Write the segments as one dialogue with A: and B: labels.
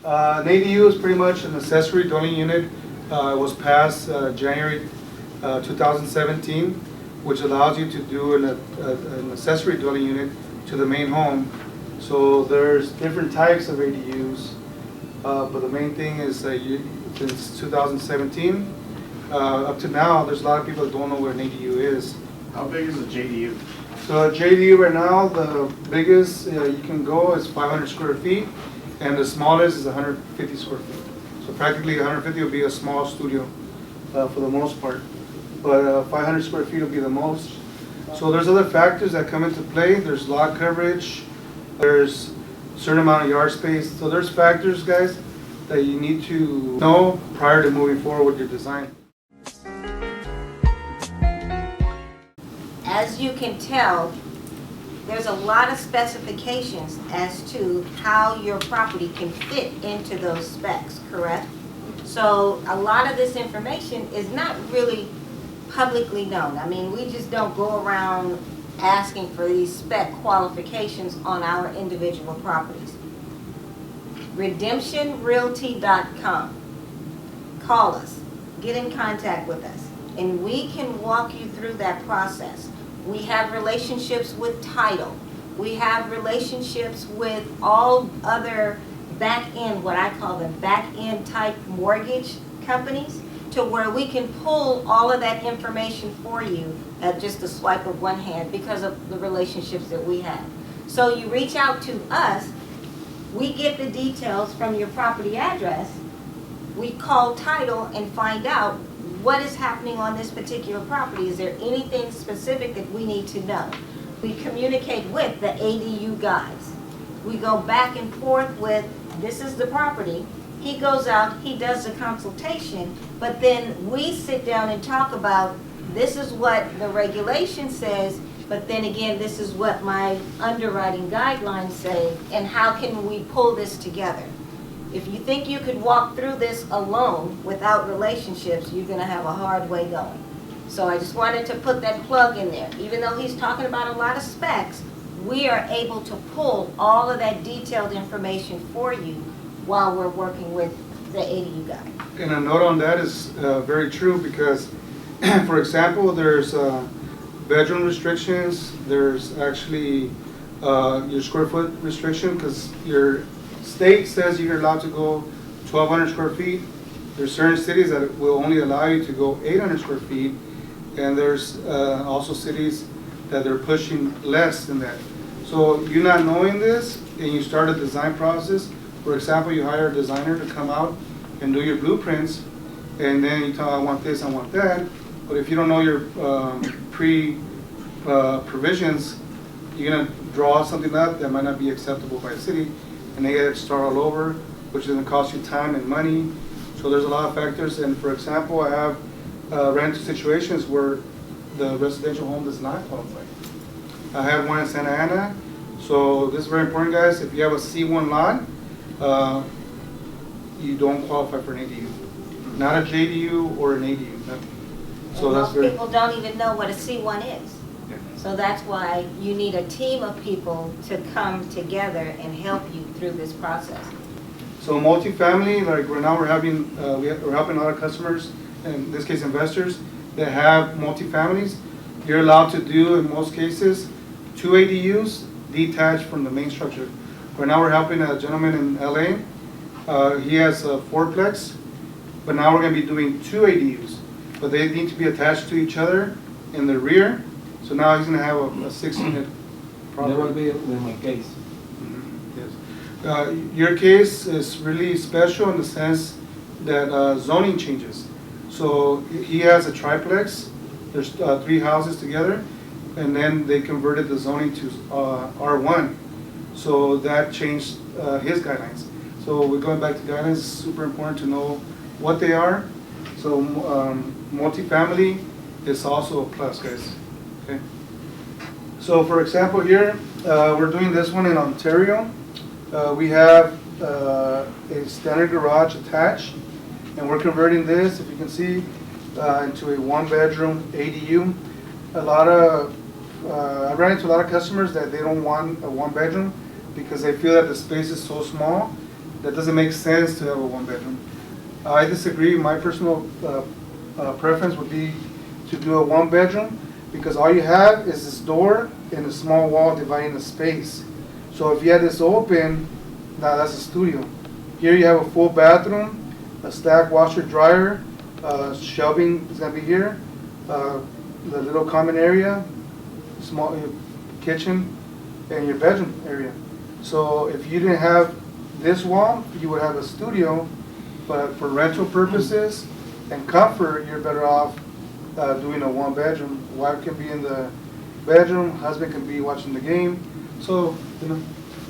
A: An ADU is pretty much an accessory dwelling unit. It was passed January 2017, which allows you to do an accessory dwelling unit to the main home. So there's different types of ADUs, but the main thing is that since 2017 up to now, there's a lot of people that don't know what an ADU is.
B: How big is a JDU?
A: So a JDU right now, the biggest you can go is 500 square feet, and the smallest is 150 square feet. So practically 150 will be a small studio for the most part, but 500 square feet will be the most. So there's other factors that come into play. There's lot coverage, there's a certain amount of yard space. So there's factors, guys, that you need to know prior to moving forward with your design.
C: As you can tell, there's a lot of specifications as to how your property can fit into those specs, correct? So a lot of this information is not really publicly known. I mean, we just don't go around asking for these spec qualifications on our individual properties. RedemptionRealty.com. Call us, get in contact with us, and we can walk you through that process. We have relationships with title. We have relationships with all other back-end, what I call the back-end type mortgage companies, to where we can pull all of that information for you at just a swipe of one hand because of the relationships that we have. So you reach out to us, we get the details from your property address, we call title and find out what is happening on this particular property. Is there anything specific that we need to know? We communicate with the ADU guys. We go back and forth with, this is the property. He goes out, he does the consultation, but then we sit down and talk about, this is what the regulation says, but then again, this is what my underwriting guidelines say, and how can we pull this together? If you think you could walk through this alone without relationships, you're going to have a hard way going. So I just wanted to put that plug in there. Even though he's talking about a lot of specs, we are able to pull all of that detailed information for you while we're working with the ADU guy.
A: And a note on that is very true because, for example, there's bedroom restrictions, there's actually your square foot restriction because your state says you're allowed to go 1,200 square feet. There's certain cities that will only allow you to go 800 square feet, and there's also cities that they're pushing less than that. So you not knowing this, and you start a design process, for example, you hire a designer to come out and do your blueprints, and then you tell, I want this, I want that, but if you don't know your provisions, you're gonna draw something up that might not be acceptable by the city, and they get to start all over, which is going to cost you time and money. So there's a lot of factors. And for example, I have ran into situations where the residential home does not qualify. I have one in Santa Ana. So this is very important, guys. If you have a C1 lot, you don't qualify for an ADU. Not a JDU or an ADU.
C: So most people don't even know what a C1 is. So that's why you need a team of people to come together and help you through this process.
A: So multifamily, like right now we're helping a lot of customers, in this case investors, that have multifamilies. You're allowed to do, in most cases, 2 ADUs detached from the main structure. Right now we're helping a gentleman in LA. He has a 4-plex, but now we're going to be doing 2 ADUs. But they need to be attached to each other in the rear. So now he's going to have a 6-unit property.
D: That would be with my case.
A: Yes. Your case is really special in the sense that zoning changes. So he has a triplex. There's 3 houses together, and then they converted the zoning to R1. So that changed his guidelines. So we're going back to guidelines. It's super important to know what they are. So multifamily is also a plus, guys. Okay. So for example here, we're doing this one in Ontario. We have a standard garage attached, and we're converting this, if you can see, into a 1-bedroom ADU. I ran into a lot of customers that they don't want a 1-bedroom because they feel that the space is so small that doesn't make sense to have a one-bedroom. I disagree. My personal preference would be to do a one-bedroom, because all you have is this door and a small wall dividing the space. So if you had this open, now that's a studio. Here you have a full bathroom, a stacked washer dryer, shelving is gonna be here, the little common area, small kitchen, and your bedroom area. So if you didn't have this wall, you would have a studio, but for rental purposes and comfort, you're better off doing a one-bedroom. Wife can be in the bedroom, husband can be watching the game. So, you know,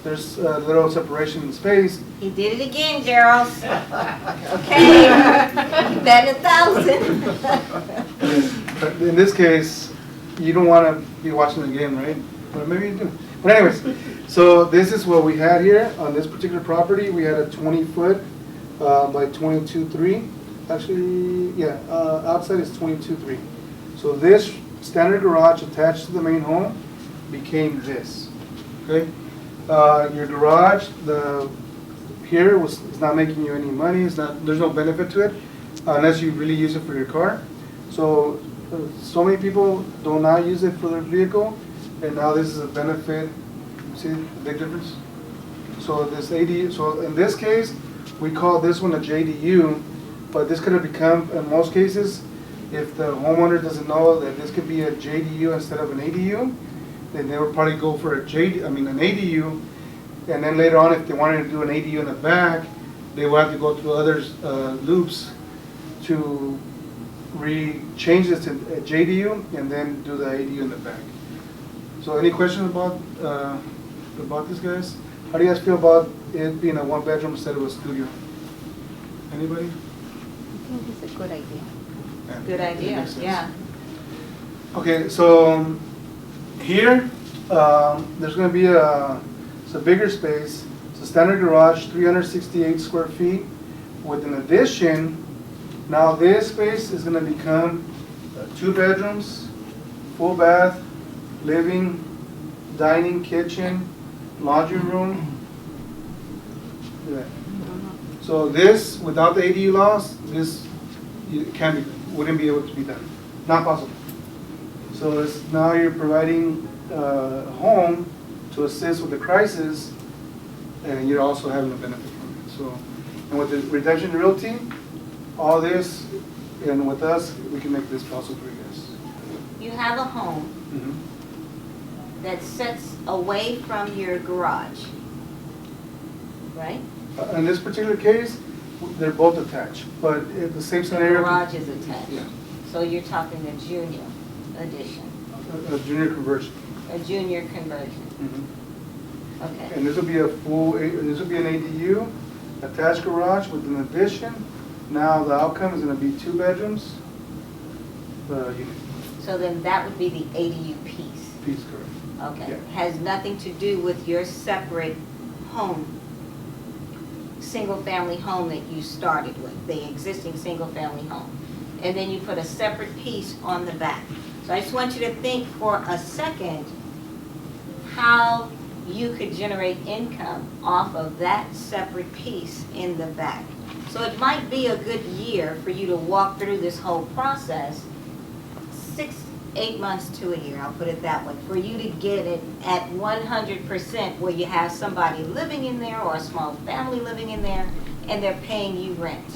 A: there's a little separation in space.
C: He did it again, Gerald. Okay, you bet 1,000.
A: But in this case, you don't want to be watching the game, right? Or maybe you do. But anyways, so this is what we had here on this particular property. We had a 20-foot by 22.3. Actually, yeah, outside is 22.3. So this standard garage attached to the main home became this. Okay, your garage, here is not making you any money. It's not. There's no benefit to it unless you really use it for your car. So so many people do not use it for their vehicle, and now this is a benefit. See the big difference? So this ADU. So in this case, we call this one a JDU. But this could have become, in most cases, if the homeowner doesn't know that this could be a JDU instead of an ADU, then they would probably go for an ADU, and then later on, if they wanted to do an ADU in the back, they would have to go through other loops to change this to a JDU and then do the ADU in the back. So, any questions about this, guys? How do you guys feel about it being a one-bedroom instead of a studio? Anybody?
D: I think it's a good idea.
A: Yeah.
C: Good idea,
A: Makes sense.
C: yeah.
A: Okay, so here, there's going to be it's a bigger space. It's a standard garage, 368 square feet. With an addition, now this space is going to become 2 bedrooms, full bath, living, dining, kitchen, laundry room. Yeah. So this, without the ADU laws, this wouldn't be able to be done. Not possible. So now you're providing a home to assist with the crisis, and you're also having a benefit from it. So, and with the Redemption Realty, all this, and with us, we can make this possible for you guys.
C: You have a home that sits away from your garage, right?
A: In this particular case, they're both attached, but in the same
C: The
A: scenario.
C: garage is attached.
A: Yeah.
C: So you're talking a junior addition,
A: A junior conversion.
C: a junior conversion.
A: Mhm.
C: Okay.
A: And this will be this will be an ADU, attached garage with an addition. Now the outcome is going to be 2 bedrooms. Unit.
C: So then that would be the ADU piece.
A: Piece, correct.
C: Okay.
A: Yeah.
C: Has nothing to do with your separate home, single-family home that you started with, the existing single-family home. And then you put a separate piece on the back. So I just want you to think for a second how you could generate income off of that separate piece in the back. So it might be a good year for you to walk through this whole process, 8 months to a year, I'll put it that way, for you to get it at 100% where you have somebody living in there or a small family living in there and they're paying you rent.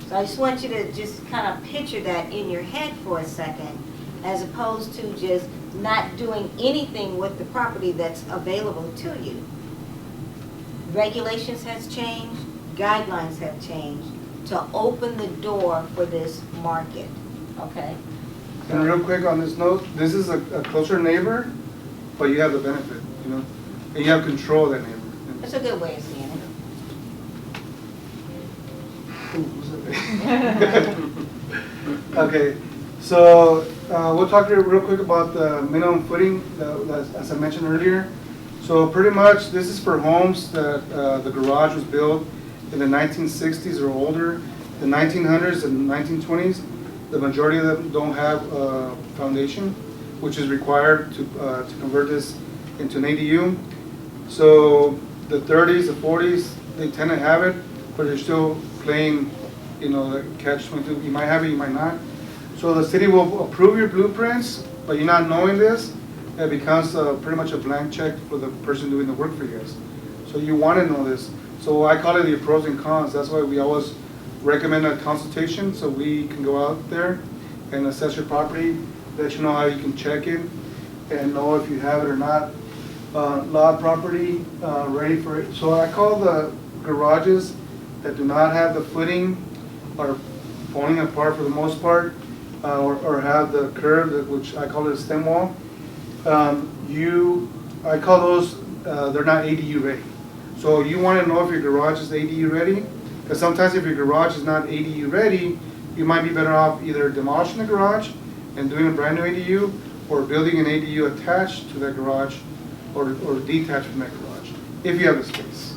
C: So I just want you to just kind of picture that in your head for a second, as opposed to just not doing anything with the property that's available to you. Regulations has changed, guidelines have changed to open the door for this market, okay?
A: And real quick on this note, this is a closer neighbor, but you have the benefit, you know, and you have control of that neighbor.
C: That's a good way of seeing it.
A: Okay, so we'll talk here real quick about the minimum footing, as I mentioned earlier. So pretty much this is for homes that the garage was built in the 1960s or older, the 1900s and 1920s. The majority of them don't have a foundation, which is required to convert this into an ADU. So the 30s, the 40s, they tend to have it, but they're still playing, you know, the catch-22. You might have it, you might not. So the city will approve your blueprints, but you're not knowing this, it becomes pretty much a blank check for the person doing the work for you guys. So you want to know this. So I call it the pros and cons. That's why we always recommend a consultation, so we can go out there and assess your property, let you know how you can check it, and know if you have it or not. Lot property, ready for it. So I call the garages that do not have the footing or falling apart for the most part, or have the curve, which I call it a stem wall. I call those, they're not ADU ready. So you want to know if your garage is ADU ready, because sometimes if your garage is not ADU ready, you might be better off either demolishing the garage and doing a brand new ADU, or building an ADU attached to that garage, or detached from that garage, if you have the space.